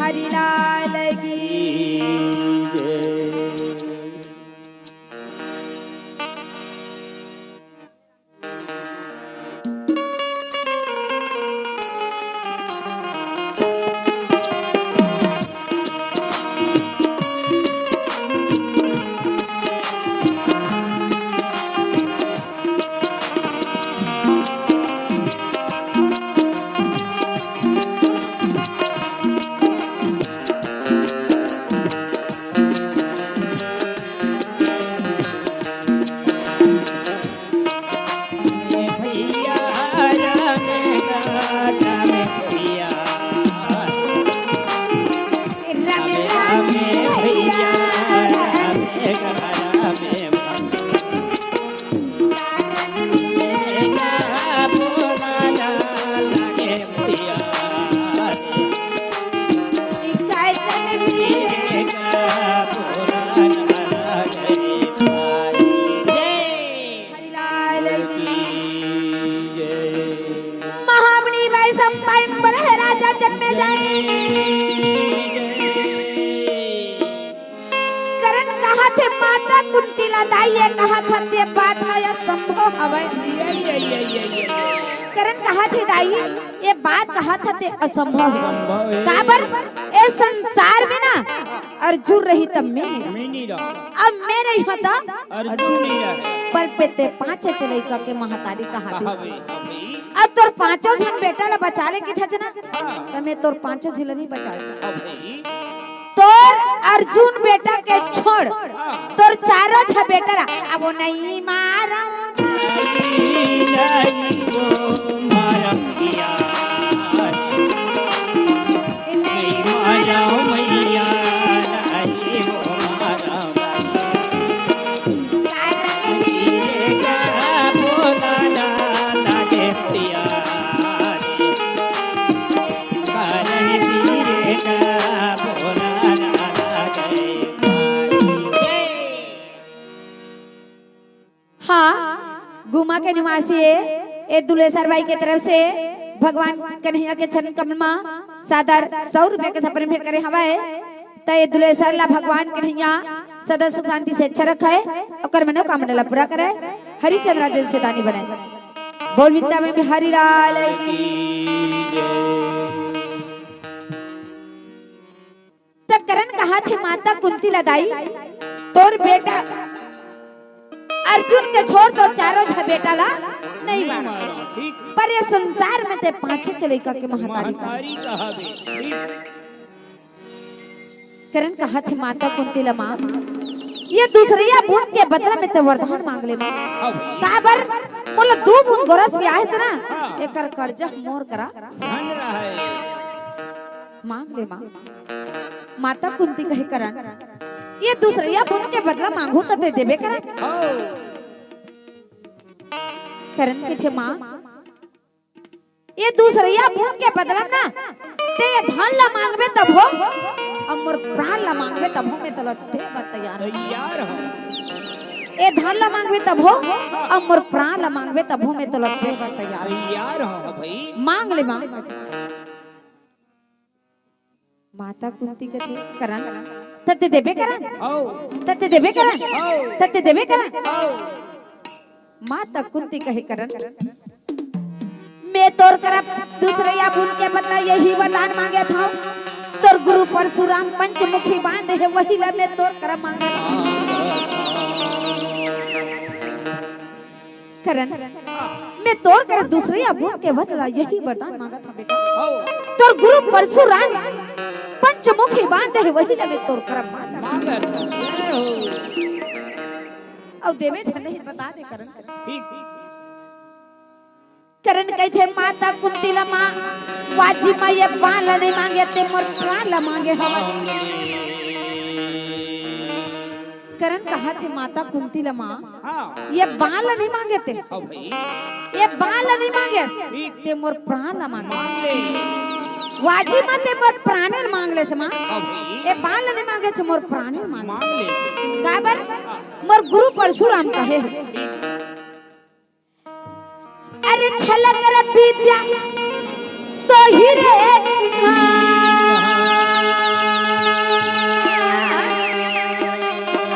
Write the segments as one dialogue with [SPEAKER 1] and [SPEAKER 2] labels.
[SPEAKER 1] हरि लाल की माता कुंतीला दाइए कहा था ते बात है असंभव हवे करण कहा थे दाई ये बात कहा था ते असंभव है काबर ए संसार में ना अर्जुन रही तब मैं नहीं रहा अब मैं नहीं होता अर्जुन नहीं रहा पर पे ते पांच चले का के महतारी कहा थी अब तोर पांचों जन बेटा ला बचा ले की था जना तो मैं तोर पांचों जिले नहीं बचा तोर अर्जुन बेटा के छोड़ तोर चारों छ बेटा अब वो नहीं मारा गुमा के निवासी ए दुलेसर भाई के तरफ से भगवान कन्हैया के चरण कमल में सादर 100 रुपए के सपने भेंट करे हवा है त ए दुलेसर ला भगवान कन्हैया सदा सुख शांति से अच्छा रखे और मनोकामना पूरा करे हरिचंद्र राजन से दानी बने बोल वृंदावन में हरि लाल की त करण कहा थे माता कुंती लदाई तोर बेटा अर्जुन के छोड़ तो चारों झ बेटा ला नहीं मारा पर ये संसार में ते पांच चले का के महतारी कहावे करण कहा थे माता कुंती ला मां ये दूसरिया बूंद के बदला में ते वरदान मांग ले मां काबर बोला 2 बूंद गोरस भी आए जना एकर कर्जा मोर करा जान रहा है मांग ले मां माता कुंती कहे करण ये दूसरिया बूंद के बदला मांगू तो दे देबे करा करण के थे मां ये दूसरिया बूंद के बदला ना ते धन ला मांगबे तब हो अमर प्राण ला मांगबे तब हो मैं तो लते पर तैयार हो ए धन ला मांगबे तब हो अमर प्राण ला मांगबे तब हो मैं तो लते पर तैयार हो भाई मांग ले मां माता कुंती के थे करण तते देबे करण तते देबे करण तते देबे करण माता कुंती कहे करण मैं तोर करब दूसरे या बूंद के बदला यही वरदान मांगे था तोर गुरु परशुराम पंचमुखी बांध है वही ला मैं तोर करब मांगे करण मैं तोर कर दूसरे या बूंद के बदला यही वरदान मांगा था बेटा तोर गुरु परशुराम पंचमुखी बांध है वही ला मैं तोर करब मांगे और देवे छने बता दे करण ठीक करण कहते माता कुंती ला मां वाजी मां ये बाल नहीं मांगे ते मोर प्राण ला मांगे हवा करण कहा थे माता कुंती ला मां ये बाल नहीं मांगे ते ये बाल नहीं मांगे ते मोर प्राण ला मांगे वाजी मां ते मोर प्राण मांग ले से मां ए बाल नहीं मांगे छ मोर प्राण मांग ले काबर मोर गुरु परशुराम कहे अरे छलक रे विद्या तो ही रे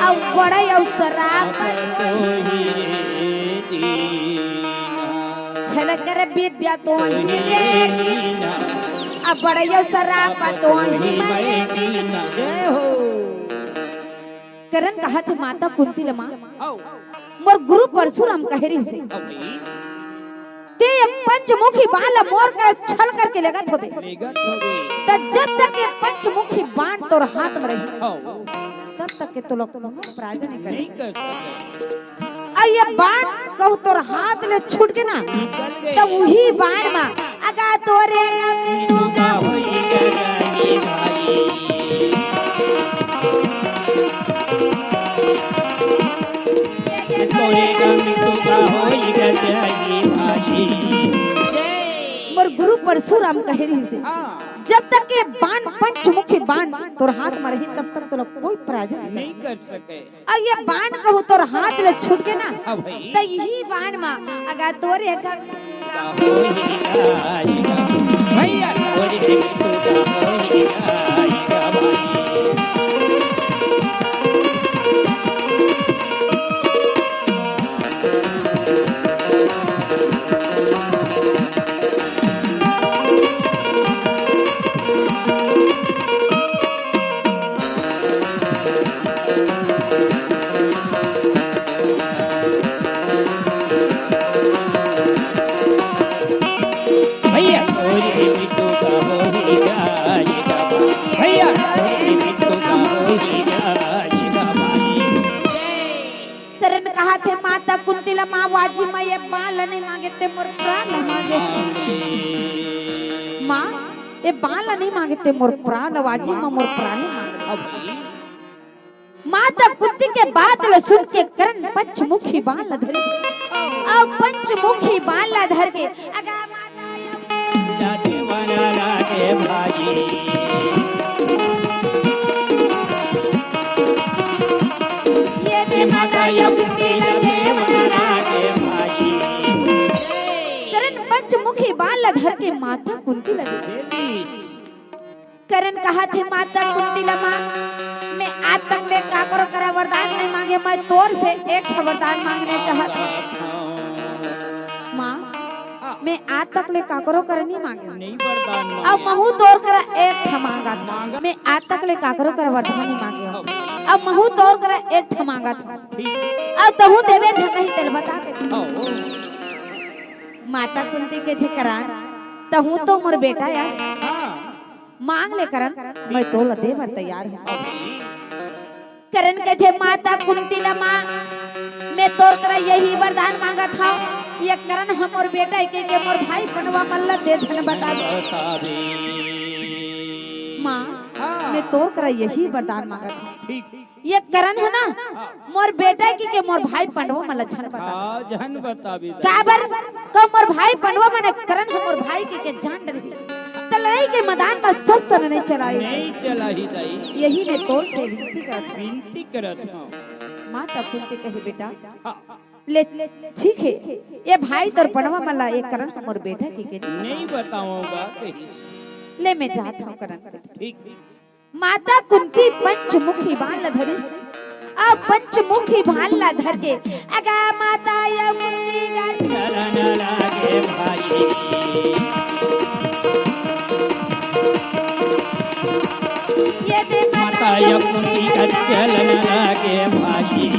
[SPEAKER 1] अब बड़े अवसराप छलकर विद्या तो ही रे अब बड़े अवसराप तो ही करण कहा थे माता कुंती लमा मोर गुरु परशुराम कहरी से ते पंचमुखी बाण मोर का छल करके लगत होबे त जब तक ये पंचमुखी बाण तोर हाथ में रही तब तक के तो लोग पराजय नहीं करे अब ये बाण कहू तोर हाथ ले छूट के ना तो वही बाण में अगा तोरे मृत्युगा होई गई मोर गुरु परशुराम कहरी से जब तक के बाण पंचमुखी बाण तोर हाथ में रही तब तक तो लोग कोई पराजय नहीं कर सके अब ये बाण कहू तोर हाथ ले छूट के ना तो यही बाण में अगर तोरे का भैया करण कहा थे माता कुंतीला माँ वाजी माँ ये बाल नहीं मांगे ते मोर प्राण नहीं मांगे माँ ये बाल नहीं मांगे ते मोर प्राण वाजी माँ मोर प्राण मांगे माता कुंती के बात ल सुन के करण पंचमुखी बाल धरे अब पंचमुखी बाल धर के अगा माता देवाना लागे भाई ये माता करण पंचमुखी बाल धर के माता कुंती लगी करण कहा थे माता कुंती लमा मैं आज तक ले काकरो करा वरदान नहीं मांगे मैं तोर से एक वरदान मांगने चाहता माँ मैं आज तक ले काकरो कर नहीं मांगे नहीं वरदान अब महू तोर करा एक मांगा था मैं आज तक ले काकरो करा वरदान नहीं मांगे अब महू तोर करा एक मांगा था अब तहु देवे झ नहीं तेल बता के माता कुंती के थे करा तहु तो मोर बेटा यास मांग ले करन मैं तो लदे पर तैयार हूं करण के थे माता कुंती लमा मैं तोर करा यही वरदान मांगा था ये करण हम और बेटा के मोर भाई बनवा मल्ल दे झन बता दे मां मैं तोर करा यही वरदान मांगा था ये करण है ना मोर बेटा के मोर भाई पंडवा मल्ल झन बता भी काबर को मोर भाई पंडवा मने करण हम और भाई के जान डरी तो लड़ाई के मैदान में शस्त्र नहीं चलाई दाई यही मैं तोर से विनती करत हूं माता कुंती कहे बेटा ले ठीक है ये भाई तोर पड़वा मल्ला एक करण हमर बेटा के नहीं बताऊंगा ले मैं जाता हूं करण ठीक माता कुंती पंचमुखी बाल धरी आ पंचमुखी बाल धर के अगा माता या कुंती चलन लागे भाई ये दे माता या कुंती का चलन लागे भाई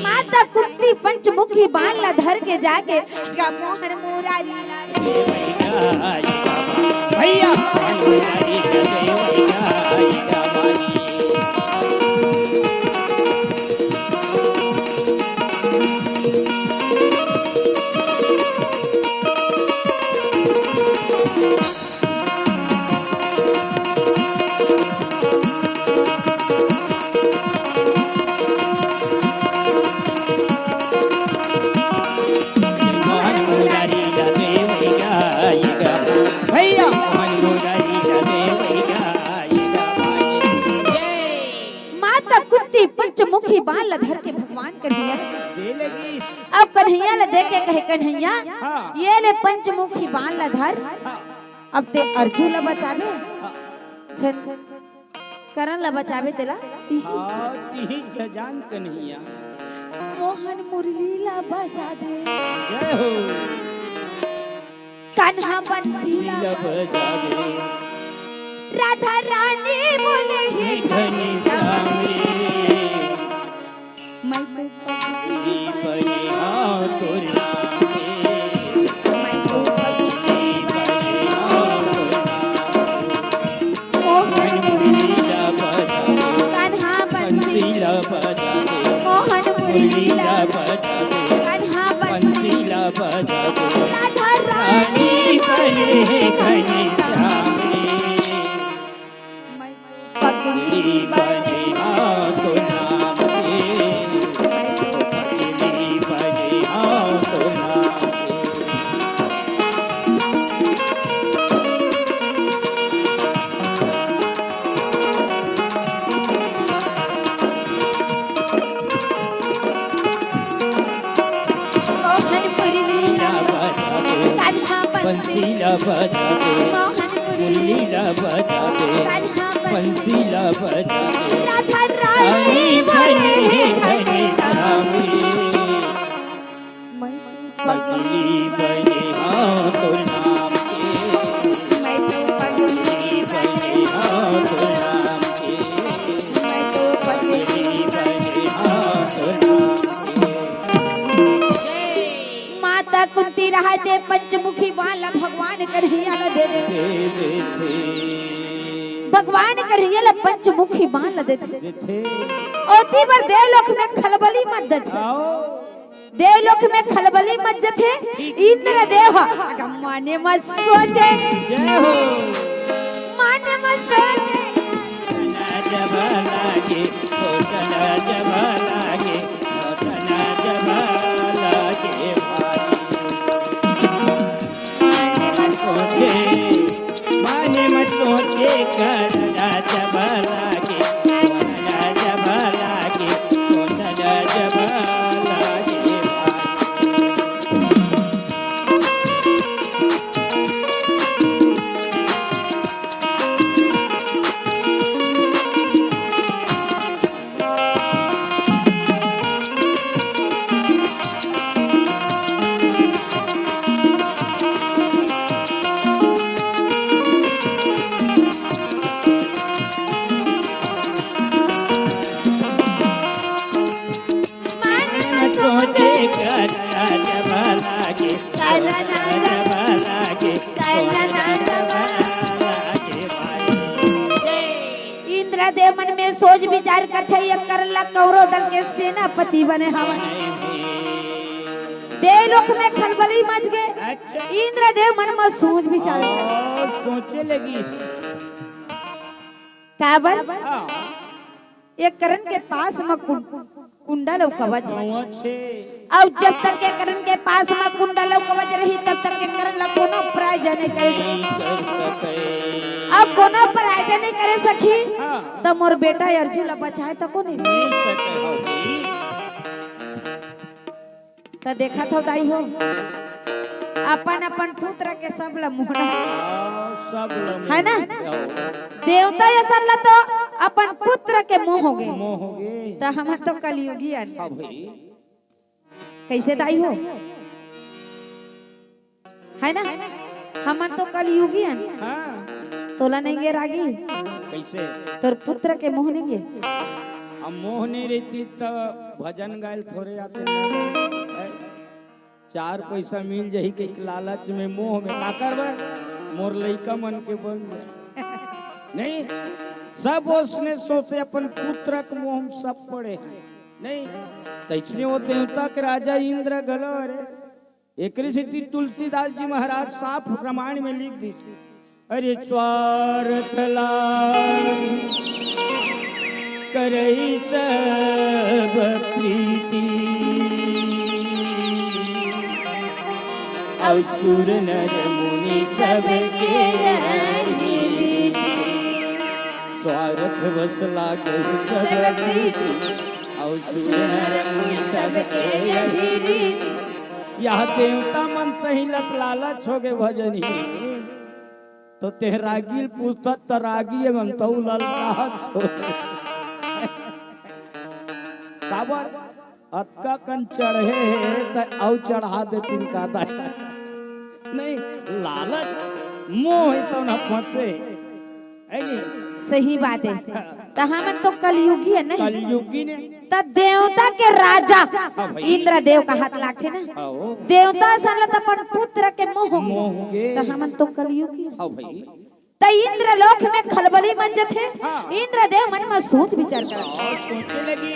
[SPEAKER 1] माता कुंती पंचमुखी बाल धर के जाके गा मोहन मुरारी भैया पंचमुखी बाल धर के भगवान कन्हैया अब कन्हैया ले दे के कहे कन्हैया ये ले पंचमुखी बाल धर अब ते अर्जुन ला बचावे करन ला बचावे तेला
[SPEAKER 2] हाँ तिही जान कन्हैया
[SPEAKER 1] मोहन मुरली ला बजा दे
[SPEAKER 2] जय हो
[SPEAKER 1] कान्हा बंसी ला
[SPEAKER 2] बजा दे
[SPEAKER 1] राधा रानी बोले हे
[SPEAKER 2] घनी श्यामी
[SPEAKER 1] मैं
[SPEAKER 2] पगली बने हाँ तोरे
[SPEAKER 1] मोहन मुरली ला बजा दे कान्हा बंसी ला
[SPEAKER 2] बजा दे
[SPEAKER 1] राधा
[SPEAKER 2] रानी बने घनी श्यामी
[SPEAKER 1] पगली
[SPEAKER 2] बने हाँ तो नाम के पगली बने हाँ तो नाम बंसीला बजा दे मुरलीला बजा दे बंसीला बजा दे
[SPEAKER 1] राधा
[SPEAKER 2] रानी बने घनी श्यामी पगली बने हाँ तो नाम के पगली बने हाँ तो नाम के पगली बने हाँ तो नाम
[SPEAKER 1] माता कुंती रहते पंचमुखी वाला भगवान कन्हैया ला दे दे भगवान कन्हैया ला पंचमुखी बाण ला दे दे ओती पर देवलोक में खलबली मत दे देवलोक में खलबली मत जथे इंद्र देव अगम माने मत सोचे
[SPEAKER 2] जय हो
[SPEAKER 1] माने मत सोचे
[SPEAKER 2] जब लागे सोचना जब लागे सोचना जब लागे माने मत सोचे करना जब लागे सोचना जब लागे सोचना जब लागे सोचे करना जब लागे करना जब लागे करना जब लागे
[SPEAKER 1] इंद्र देव मन में सोच विचार करते ये करला कौरव दल के सेनापति बने हवन देवलोक में खलबली मच गए इंद्र देव मन में सोच विचार
[SPEAKER 2] सोचे लगी
[SPEAKER 1] काबर एक करण के पास में कुंडल और कवच और जब तक के करण के पास में कुंडल और कवच रही तब तक के करण ला कोनो प्राय नहीं करे अब कोनो प्राय नहीं करे सखी तो मोर बेटा अर्जुन ला बचाए तो को नहीं तो देखा था दाई हो अपन अपन पुत्र के सब ला मोहना है ना देवता ऐसा ला तो अपन पुत्र के मोह हो गए तो हम तो कलयुगी कैसे दाई हो है ना हम तो कलयुगी तोला नहीं गे रागी
[SPEAKER 2] कैसे
[SPEAKER 1] तोर पुत्र के मोह नहीं गे
[SPEAKER 2] अब मोह नहीं रहती तो भजन गायल थोड़े आते चार पैसा मिल जाही के लालच में मोह में का करबे मोर लइका मन के बन नहीं सब उसने सोचे अपन पुत्र के मोह सब पड़े नहीं तैसने वो देवता के राजा इंद्र गलो अरे एक सिद्धि तुलसीदास जी महाराज साफ रामायण में लिख दी अरे स्वार्थ करई सब प्रीति असुर नर मुनि सबके स्वार्थ बस लागे सब प्रीति असुर नर मुनि सबके यह देवता मन सही लत लालच हो गए भजनी तो तेहरागिल पूछता तरागी बनता ललकाहत काबर अक्का कन चढ़े त औ चढ़ा दे तिनका दा नहीं लालच मोह तो न फंसे है नी
[SPEAKER 1] सही बात है। तो हम तो कलयुगी है नहीं,
[SPEAKER 2] कलयुगी ने
[SPEAKER 1] तो देवता के राजा इंद्र देव का हाथ लागते ना,
[SPEAKER 2] आओ
[SPEAKER 1] देवता सन तो अपन पुत्र के मोह
[SPEAKER 2] मोह गे
[SPEAKER 1] तो हम तो कलयुगी।
[SPEAKER 2] आओ भाई
[SPEAKER 1] तो इंद्र लोक में खलबली मंच थे। इंद्र देव मन में सोच विचार कर
[SPEAKER 2] और सोचने लगी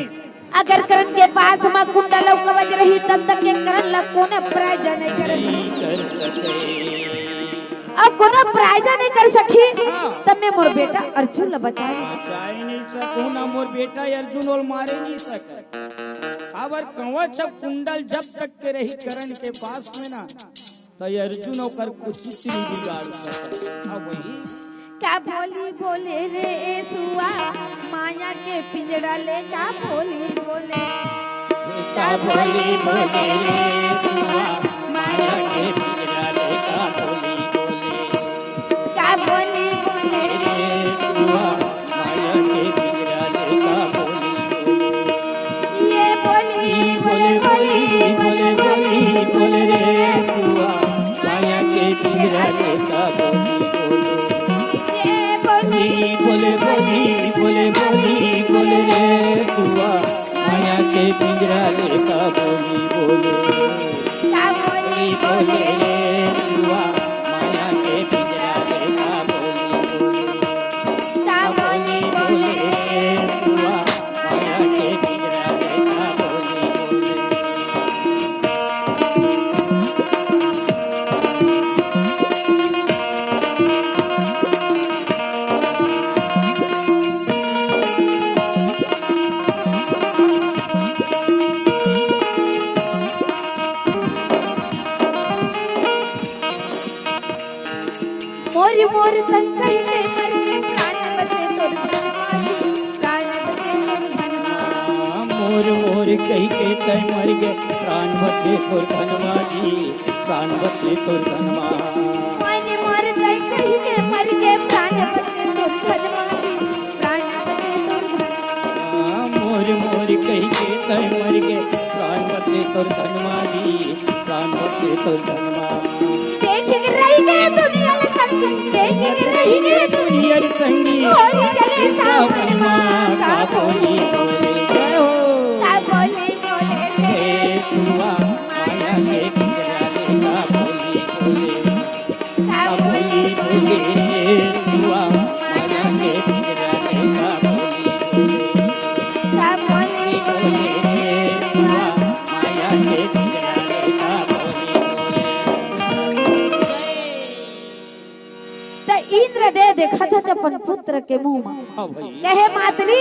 [SPEAKER 1] अगर करण के पास में कुंडल कवच रही तब तक के करण ला कोने प्रायज नहीं कर अब कोने प्रायज नहीं कर सकी तब मैं मोर बेटा अर्जुन ला बचाए
[SPEAKER 2] नहीं सकूं ना मोर बेटा अर्जुन और मारे नहीं सके अबर कवच सब कुंडल जब तक के रही करण के पास में ना तो अर्जुन ओकर कुछ नहीं बिगाड़ सकता। अब वही
[SPEAKER 1] क्या बोली बोले रे सुआ माया के पिंजरा ले का बोली बोले
[SPEAKER 2] का बोली बोले रे सुआ माया के पिंजरा ले का बोली बोले
[SPEAKER 1] क्या बोली बोले
[SPEAKER 2] रे सुआ माया के पिंजरा ले का बोली
[SPEAKER 1] ये बोली बोले बोली बोले बोली
[SPEAKER 2] बोले रे सुआ माया के पिंजरा ले का बोली बोले बोले बोले रे सुआ माया के पिंजरा ले का बोली बोले बोले रे सुआ माया के पिंजरा ले का बोली बोले रे सुआ माया के पिंजरा ले का बोली
[SPEAKER 1] मोरी मोर तन कहिले मर के प्राण बसे तोर धनवाली प्राण बसे तोर धनवाली
[SPEAKER 2] मोर मोर कही के तय मर गे प्राण बसे तोर धनवाजी प्राण बसे तोर धनवाजी
[SPEAKER 1] मोरी मोर तन कहिले मर के प्राण बसे तोर धनवाली प्राण बसे तोर धनवाली
[SPEAKER 2] मोर मोर कही के तय मर गे प्राण बसे तोर धनवाजी प्राण बसे तोर धनवाजी
[SPEAKER 1] देख रही गे दुनिया में संग देख रही गे
[SPEAKER 2] दुनिया संगी
[SPEAKER 1] होली चले सावन
[SPEAKER 2] मां का बोली बोले जय हो
[SPEAKER 1] का बोले बोले
[SPEAKER 2] रे सुआ माया के पिंजरा ले का बोली बोले
[SPEAKER 1] का
[SPEAKER 2] बोली बोले रे सुआ माया के पिंजरा ले का बोली बोले
[SPEAKER 1] का बोले
[SPEAKER 2] बोले रे सुआ माया के पिंजरा ले का बोली बोले
[SPEAKER 1] तो इंद्र दे देखा था अपन पुत्र के मुंह में
[SPEAKER 2] हाँ भाई
[SPEAKER 1] कहे मातली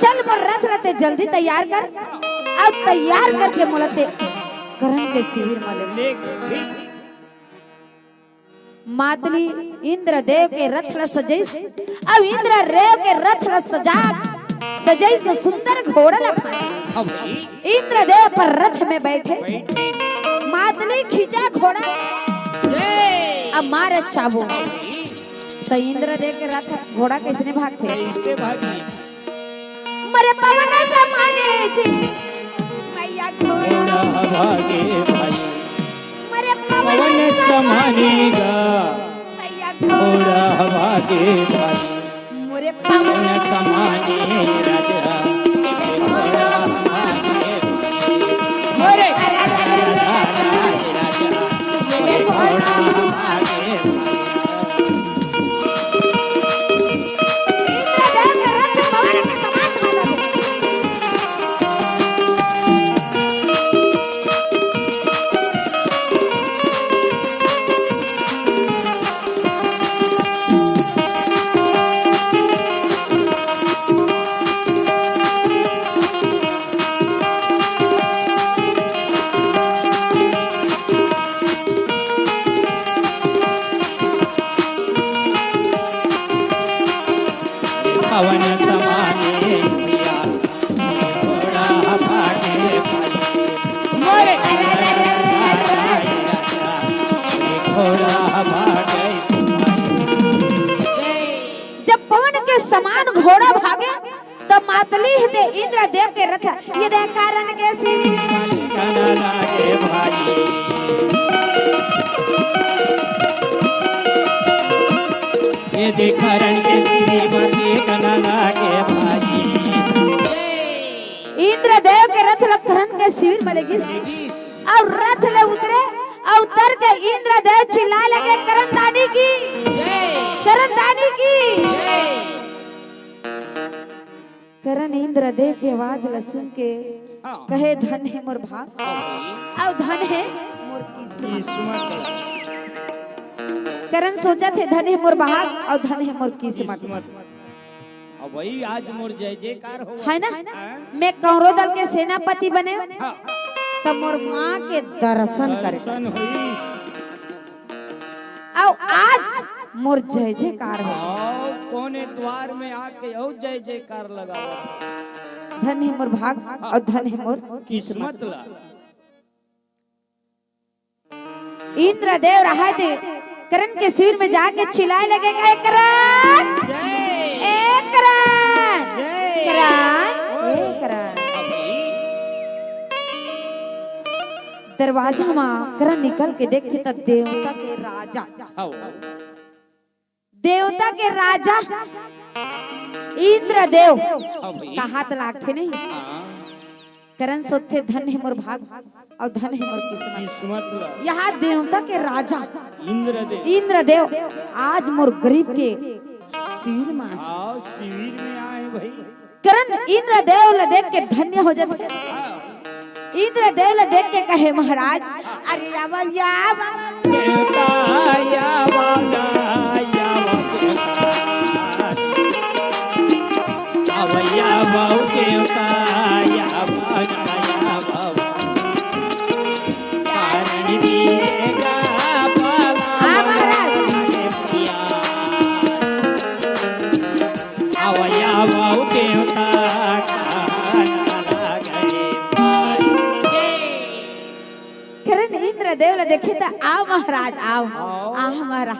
[SPEAKER 1] चल मोर रथ रथे जल्दी तैयार कर। अब तैयार करके मोलते करण के शिविर में ले
[SPEAKER 2] लेकिन
[SPEAKER 1] मातली इंद्र देव के रथ ल सजैस अब इंद्र देव के रथ ल सजा सजैस सुंदर घोड़ा ल
[SPEAKER 2] हाँ भाई
[SPEAKER 1] इंद्र देव पर रथ में बैठे
[SPEAKER 2] बैठी
[SPEAKER 1] मातली खींचा घोड़ा
[SPEAKER 2] जय
[SPEAKER 1] अब मार चाबो तो इंद्र देव के रथ घोड़ा किसने भागते
[SPEAKER 2] कैसे भागी
[SPEAKER 1] मरे पवन समाने जी मैया घोड़ा
[SPEAKER 2] घोड़ा भागे भाई
[SPEAKER 1] मरे
[SPEAKER 2] पवन
[SPEAKER 1] पवन
[SPEAKER 2] समानेगा
[SPEAKER 1] मैया
[SPEAKER 2] घोड़ा भागे भाई
[SPEAKER 1] मोरे
[SPEAKER 2] पवन
[SPEAKER 1] पवन
[SPEAKER 2] समाने राजा घोड़ा भागे
[SPEAKER 1] मोरे के इंद्र देव के रथ ये दे कारण के शिविर
[SPEAKER 2] कना लागे भाई ये दे कारण के शिविर में कना लागे भाई
[SPEAKER 1] इंद्र देव के रथ लखन के शिविर में लगी और रथ ले उतरे और उतर के इंद्र देव चिल्ला लगे करनदानी की करण इंद्र देव की आवाज सुन के कहे धन है मोर भाग और धन है मोर किस्मत। करण सोचा थे धन है मोर भाग और धन है मोर किस्मत।
[SPEAKER 2] अब वही आज मोर जय जयकार हो
[SPEAKER 1] है ना। मैं कौरव दल के सेनापति बने तब मोर माँ के दर्शन करे और आज मोर जय जयकार हो।
[SPEAKER 2] कोने द्वार में आके और जय जयकार लगा
[SPEAKER 1] धन है मोर भाग और धन है मोर
[SPEAKER 2] किस्मत ला।
[SPEAKER 1] इंद्र देव रहा दे करण के शिविर में जाके चिल्लाए लगेगा ए करण ए करण ए करण। दरवाजा में करण निकल के देखते तब देवता के राजा इंद्र देव का हाथ लागते नहीं। करण सोचते धन है मोर भाग और धन है मोर किस्मत। यहाँ देवता के राजा इंद्र देव आज मोर गरीब के शिविर में
[SPEAKER 2] आए भाई।
[SPEAKER 1] करण इंद्र देव ला देख के धन्य हो जाते। इंद्र देव ला देख के कहे महाराज अरे
[SPEAKER 2] देवता
[SPEAKER 1] इंद्र देव ला देखे तो आओ महाराज आओ महाराज।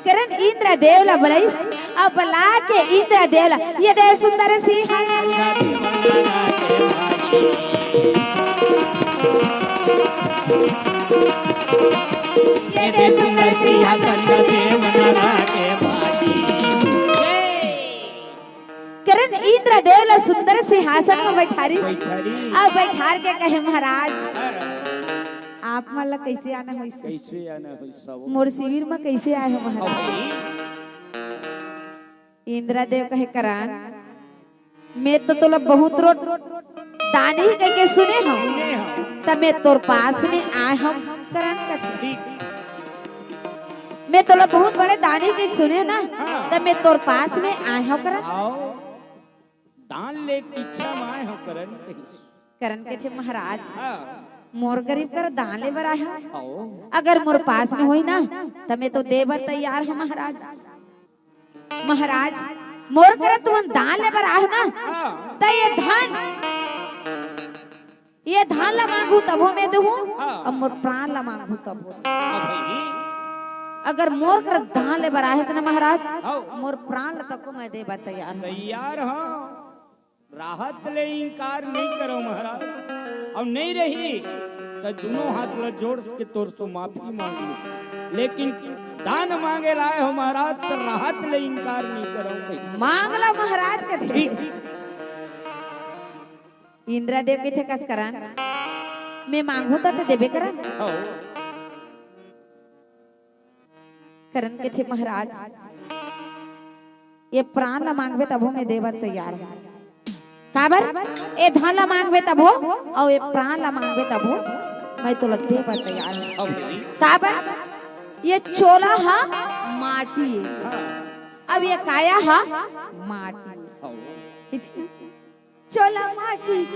[SPEAKER 1] करण इंद्र देव ला बुलाइस और बुला के इंद्र देव ला ये दे सुंदर सिंहासन ये दे सुंदर सिंहासन करण इंद्र देव ला सुंदर सिंहासन में बैठारी और बैठार के कहे महाराज आप मला कैसे आना है सब मोर शिविर में कैसे आए हो महाराज। इंद्र देव कहे करण मैं तो तोला बहुत रोट दानी कह के सुने हम तब मैं तोर पास में आए हम करण मैं तोला बहुत बड़े दानी के सुने ना तब मैं तोर पास में आए हो करण
[SPEAKER 2] दान ले की इच्छा में आए हो
[SPEAKER 1] करण के थे महाराज मोर गरीब कर दान ले बर आया अगर मोर पास में होई ना तब मैं तो देवर तैयार हूँ महाराज। महाराज मोर कर तुम दान ले बर आयो ना तो ये धान ला मांगू तबो मैं दूं और मोर प्राण ला मांगू तबो। अगर मोर कर दान ले बर आयो तो ना महाराज मोर प्राण ला तको मैं देवर
[SPEAKER 2] तैयार हूँ। राहत ले इनकार नहीं करो महाराज और नहीं रही तो दोनों हाथ ला जोड़ के तोर से माफी मांगी लेकिन दान मांगे लाए हो महाराज तो राहत ले इनकार नहीं करो
[SPEAKER 1] मांग ला महाराज का थे। इंद्र देव के थे कस करान मैं मांगू तो देबे करन करण के थे महाराज ये प्राण ला मांगबे तब मैं देवर तैयार हूँ। काबर ए धन ला मांगबे तब हो और ये प्राण ला मांगबे तब हो मैं तो लगते पर तैयार हूँ। काबर ये चोला हा माटी अब ये काया हा माटी चोला माटी।